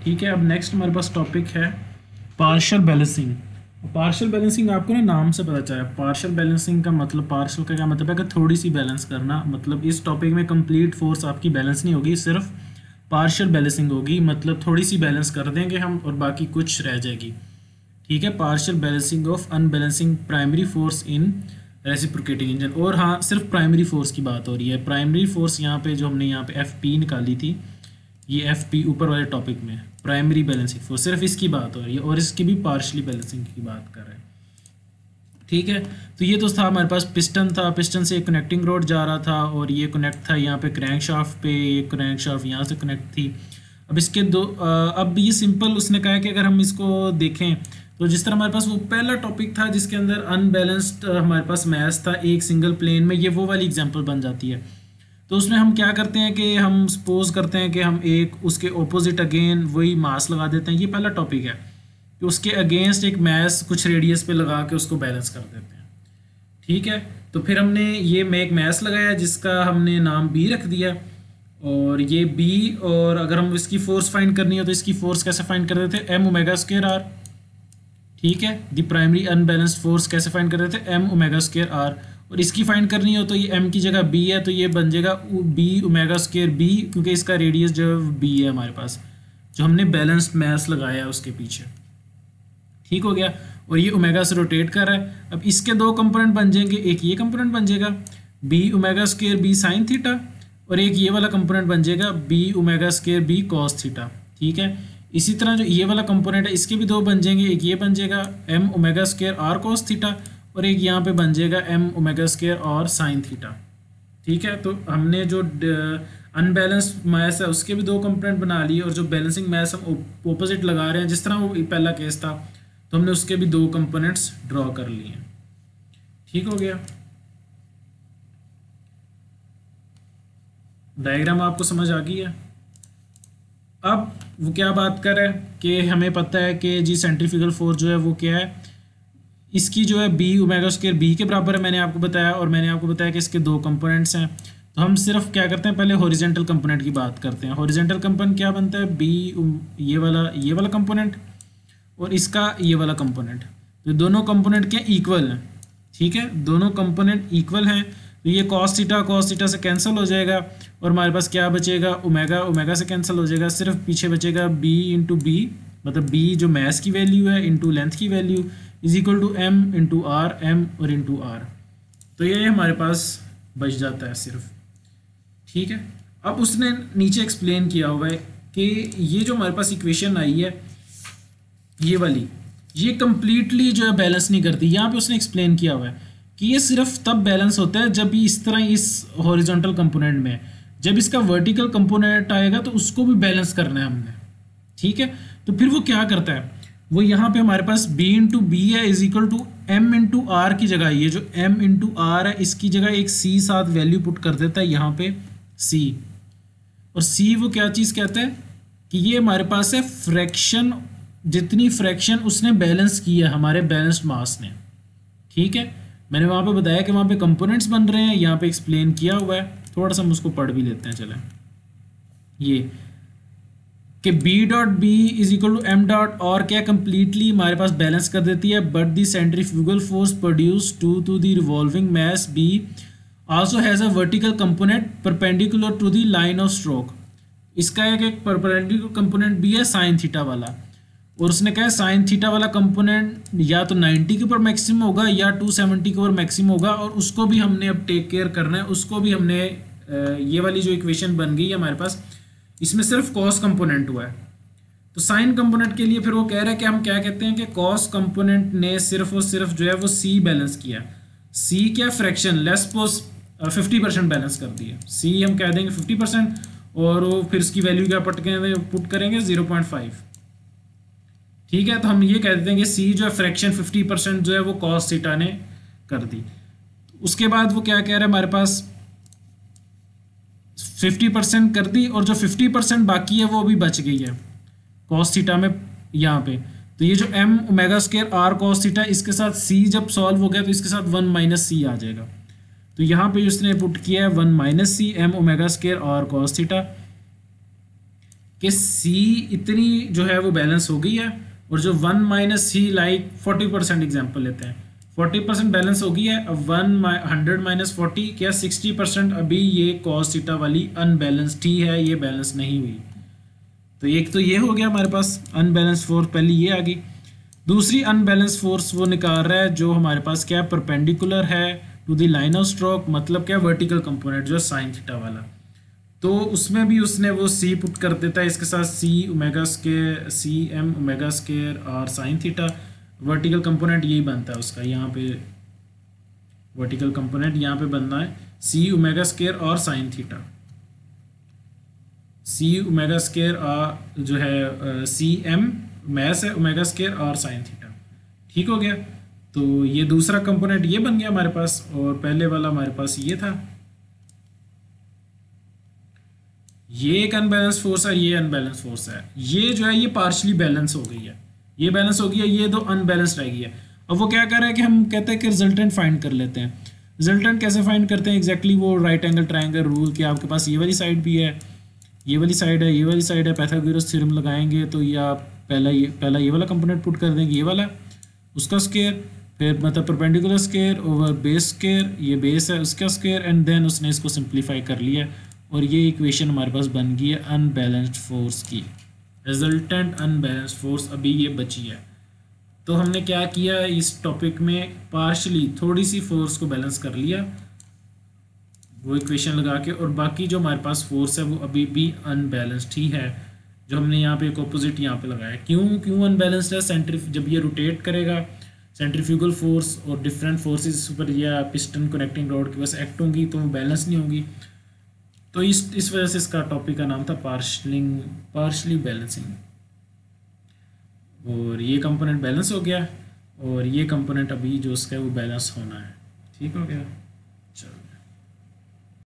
ठीक है, अब नेक्स्ट हमारे पास टॉपिक है पार्शियल बैलेंसिंग। पार्शियल बैलेंसिंग आपको ना नाम से पता चला, पार्शियल बैलेंसिंग का मतलब, पार्शियल का क्या मतलब है कि थोड़ी सी बैलेंस करना। मतलब इस टॉपिक में कंप्लीट फोर्स आपकी बैलेंस नहीं होगी, सिर्फ पार्शियल बैलेंसिंग होगी, मतलब थोड़ी सी बैलेंस कर देंगे हम और बाकी कुछ रह जाएगी। ठीक है, partial balancing of unbalancing primary force in reciprocating engine. और हाँ, सिर्फ प्राइमरी फोर्स की बात हो रही है। प्राइमरी फोर्स यहाँ पे जो हमने यहाँ पे एफ पी निकाली थी, ये एफ पी ऊपर वाले टॉपिक में प्राइमरी बैलेंसिंग फोर्स, सिर्फ इसकी बात हो रही है और इसकी भी पार्शली बैलेंसिंग की बात कर रहे हैं। ठीक है, तो ये तो था हमारे पास पिस्टन था, पिस्टन से एक कनेक्टिंग रोड जा रहा था और ये कनेक्ट था यहाँ पे क्रैंक शाफ्ट पे, ये क्रैंक शाफ्ट यहाँ से कनेक्ट थी। अब इसके दो अब ये सिंपल उसने कहा कि अगर हम इसको देखें तो जिस तरह हमारे पास वो पहला टॉपिक था जिसके अंदर अनबैलेंस्ड हमारे पास मैस था एक सिंगल प्लेन में, ये वो वाली एग्जांपल बन जाती है। तो उसमें हम क्या करते हैं कि हम सपोज करते हैं कि हम एक उसके ऑपोजिट अगेन वही मास लगा देते हैं। ये पहला टॉपिक है कि उसके अगेंस्ट एक मैस कुछ रेडियस पे लगा के उसको बैलेंस कर देते हैं। ठीक है, तो फिर हमने ये में एक मैस लगाया जिसका हमने नाम बी रख दिया और ये बी, और अगर हम इसकी फोर्स फाइंड करनी हो तो इसकी फोर्स कैसे फाइंड कर देते हैं, एम ओमेगा स्क्वायर आर। ठीक है, द प्राइमरी अनबैलेंस्ड फोर्स कैसे फाइंड कर देते हैं, एम ओमेगा स्क्वायर आर। और इसकी फाइंड करनी हो तो ये m की जगह b है तो ये बन जाएगा b ओमेगा स्क्वायर b, क्योंकि इसका रेडियस जो है b है हमारे पास, जो हमने बैलेंस्ड मैस लगाया है उसके पीछे। ठीक हो गया, और ये ओमेगा से रोटेट कर रहा है। अब इसके दो कंपोनेंट बन जाएंगे, एक ये कंपोनेंट बन जाएगा b omega square b sine theta, और एक ये वाला कंपोनेंट बन जाएगा b omega square b cos theta. ठीक है, इसी तरह जो ये वाला कंपोनेंट है इसके भी दो बन जाएंगे, एक ये बन जाएगा m omega square r cos theta और एक यहाँ पे बन जाएगा m ओमेगा स्क्वायर और साइन थीटा। ठीक है, तो हमने जो अनबैलेंस्ड मैस है उसके भी दो कंपोनेंट बना लिए और जो बैलेंसिंग मैस हम ऑपोजिट लगा रहे हैं जिस तरह वो पहला केस था, तो हमने उसके भी दो कंपोनेंट्स ड्रॉ कर लिए। ठीक हो गया, डायग्राम आपको समझ आ गई है। अब वो क्या बात कर रहे हैं कि हमें पता है कि जी सेंट्रीफ्यूगल फोर्स जो है वो क्या है, इसकी जो है बी ओमेगा स्क्वायर बी के बराबर है, मैंने आपको बताया, और मैंने आपको बताया कि इसके दो कंपोनेंट्स हैं। तो हम सिर्फ क्या करते हैं, पहले हॉरिजॉन्टल कंपोनेंट की बात करते हैं। हॉरिजॉन्टल कंपोनेंट क्या बनता है, बी ये वाला कंपोनेंट और इसका ये वाला कंपोनेंट। तो दोनों कंपोनेंट क्या इक्वल हैं। ठीक है, दोनों कंपोनेंट इक्वल हैं, तो ये कॉस थीटा से कैंसिल हो जाएगा और हमारे पास क्या बचेगा, ओमेगा से कैंसिल हो जाएगा, सिर्फ पीछे बचेगा बी इंटू बी, मतलब बी जो मैस की वैल्यू है इंटू लेंथ की value is equal to M into R, M और इंटू आर। तो ये हमारे पास बच जाता है सिर्फ। ठीक है, अब उसने नीचे एक्सप्लेन किया हुआ है कि ये जो हमारे पास इक्वेशन आई है ये वाली, ये कंप्लीटली जो है बैलेंस नहीं करती। यहाँ पे उसने एक्सप्लेन किया हुआ है कि ये सिर्फ तब बैलेंस होता है जब इस तरह इस हॉरिजॉन्टल कंपोनेंट में, जब इसका वर्टिकल कंपोनेंट आएगा तो उसको भी बैलेंस करना है हमने। ठीक है, तो फिर वो क्या करता है, वो यहाँ पे हमारे पास b इंटू बी है is equal to m into R की जगह, ये जो m इंटू आर है इसकी जगह एक c साथ वैल्यू पुट कर देता है यहाँ पे c। और c वो क्या चीज़ कहता है कि ये हमारे पास है फ्रैक्शन, जितनी फ्रैक्शन उसने बैलेंस की है हमारे बैलेंस्ड मास ने। ठीक है, मैंने वहाँ पे बताया कि वहाँ पे कंपोनेंट्स बन रहे हैं, यहाँ पे एक्सप्लेन किया हुआ है, थोड़ा सा हम उसको पढ़ भी लेते हैं। चलें, ये कि b dot B is equal to M dot और क्या कंप्लीटली हमारे पास बैलेंस कर देती है, but the centrifugal force produce to the revolving mass b also has a vertical component perpendicular to the line of stroke. इसका एक perpendicular component भी है साइन थीटा वाला, और उसने कहा साइन थीटा वाला कंपोनेंट या तो 90 के ऊपर मैक्सिमम होगा या 270 के ऊपर मैक्सिमम होगा, और उसको भी हमने अब टेक केयर करना है। उसको भी हमने ये वाली जो इक्वेशन बन गई है हमारे पास, इसमें सिर्फ कॉस कंपोनेंट हुआ है। तो साइन कंपोनेंट के लिए फिर वो कह रहा है कि हम क्या कहते हैं कि कॉस कंपोनेंट ने सिर्फ और सिर्फ जो है वो सी बैलेंस किया। सी क्या, फ्रैक्शन लेस पोस 50% बैलेंस कर दिया, सी हम कह देंगे 50%, और वो फिर इसकी वैल्यू क्या पुट करेंगे 0.5। ठीक है, तो हम ये कह देते हैं कि सी जो है फ्रैक्शन 50% जो है वो कॉस थीटा ने कर दी। उसके बाद वो क्या कह रहा है, हमारे पास 50% कर दी और जो 50% बाकी है वो भी बच गई है कॉस थीटा में यहाँ पे। तो ये जो m omega square r cos theta, इसके साथ c जब सॉल्व हो गया तो इसके साथ 1 माइनस सी आ जाएगा। तो यहाँ पे उसने पुट किया है 1 माइनस सी m omega square r cos theta. कि सी इतनी जो है वो बैलेंस हो गई है, और जो 1 माइनस सी लाइक 40% एग्जाम्पल लेते हैं, 40% बैलेंस हो गई है। अब 100 माइनस 40 क्या 60%, अभी ये कॉस थीटा वाली अनबैलेंस्ड ही है, ये बैलेंस नहीं हुई। तो एक तो ये हो गया हमारे पास अनबैलेंस फोर्स, पहली ये आ गई। दूसरी अनबैलेंस फोर्स वो निकाल रहा है जो हमारे पास क्या परपेंडिकुलर है to the line of stroke, मतलब क्या वर्टिकल कंपोनेंट जो साइन थीटा वाला। तो उसमें भी उसने वो सी पुट कर देता है इसके साथ, C omega square C M omega square और साइन थीटा। वर्टिकल कंपोनेंट यही बनता है उसका, यहाँ पे वर्टिकल कंपोनेंट यहाँ पे बनना है सी ओमेगा स्केयर और साइन थीटा। सी ओमेगा स्केयर और जो है सी एम मैस है ओमेगा स्केयर और साइन थीटा। ठीक हो गया। तो ये दूसरा कंपोनेंट ये बन गया हमारे पास, और पहले वाला हमारे पास ये था। ये एक अनबैलेंस फोर्स है, ये अनबैलेंस फोर्स है। ये जो है ये पार्शली बैलेंस हो गई है, ये बैलेंस हो गई है, ये दो अनबैलेंस रह गई है। अब वो क्या कर रहा है कि हम कहते हैं कि रिजल्टेंट फाइंड कर लेते हैं। रिजल्टेंट कैसे फाइंड करते हैं एग्जैक्टली, वो राइट एंगल ट्राइंगल रूल कि आपके पास ये वाली साइड भी है, ये वाली साइड है, ये वाली साइड है, पाइथागोरस थ्योरम लगाएंगे तो ये आप पहला ये वाला कंपोनेंट पुट कर देंगे, ये वाला उसका स्क्वायर, फिर मतलब perpendicular square over base square, ये बेस है उसका स्क्वायर, एंड देन उसने इसको सिंप्लीफाई कर लिया, और ये इक्वेशन हमारे पास बन गई है अनबैलेंस्ड फोर्स की। रिजल्टेंट अनबैलेंस्ड फोर्स अभी ये बची है। तो हमने क्या किया इस टॉपिक में, पार्शली थोड़ी सी फोर्स को बैलेंस कर लिया वो इक्वेशन लगा के, और बाकी जो हमारे पास फोर्स है वो अभी भी अनबैलेंस्ड ही है, जो हमने यहाँ पे एक ऑपोजिट यहाँ पे लगाया। क्यों अनबैलेंस्ड है? जब ये रोटेट करेगा सेंट्रीफ्यूगल फोर्स और डिफरेंट फोर्सेस पर या पिस्टन कनेक्टिंग रॉड की बस एक्ट होंगी तो वो बैलेंस नहीं होगी। तो इस वजह से इसका टॉपिक का नाम था पार्शली बैलेंसिंग। और ये कंपोनेंट बैलेंस हो गया, और ये कंपोनेंट अभी जो उसका है वो बैलेंस होना है। ठीक हो गया, चलो।